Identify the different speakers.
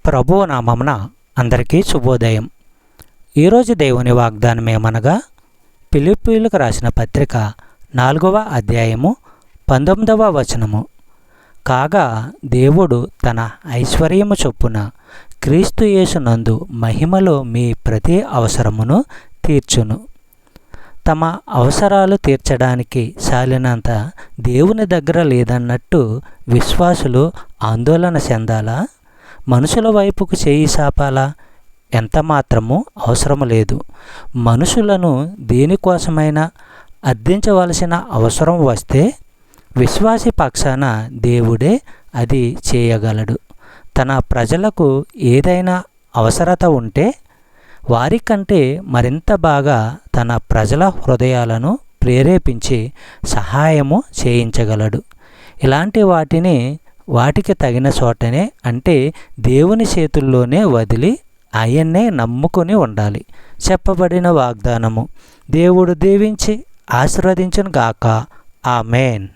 Speaker 1: ప్రభువు నామమున అందరికీ శుభోదయం. ఈరోజు దేవుని వాగ్దానం ఏమనగా, ఫిలిప్పీయులకు రాసిన పత్రిక 4వ అధ్యాయము 19వ వచనము. కాగా దేవుడు తన ఐశ్వర్యము చొప్పున క్రీస్తు యేసునందు మహిమలో మీ ప్రతి అవసరమును తీర్చును. తమ అవసరాలు తీర్చడానికి సాలినంత దేవుని దగ్గర లేదన్నట్టు విశ్వాసులు ఆందోళన చెందాలా? మనుషుల వైపుకు చేయి సాపాలా? ఎంత మాత్రమూ అవసరం లేదు. మనుషులను దేనికోసమైనా అర్థించవలసిన అవసరం వస్తే విశ్వాసి పక్షాన దేవుడే అది చేయగలడు. తన ప్రజలకు ఏదైనా అవసరత ఉంటే వారికంటే మరింత బాగా తన ప్రజల హృదయాలను ప్రేరేపించి సహాయము చేయించగలడు. ఇలాంటి వాటికి తగిన చోటనే, అంటే దేవుని చేతుల్లోనే వదిలి ఆయన్నే నమ్ముకొని ఉండాలి. చెప్పబడిన వాగ్దానము దేవుడు దీవించి ఆశీర్వదించును గాక. ఆమేన్.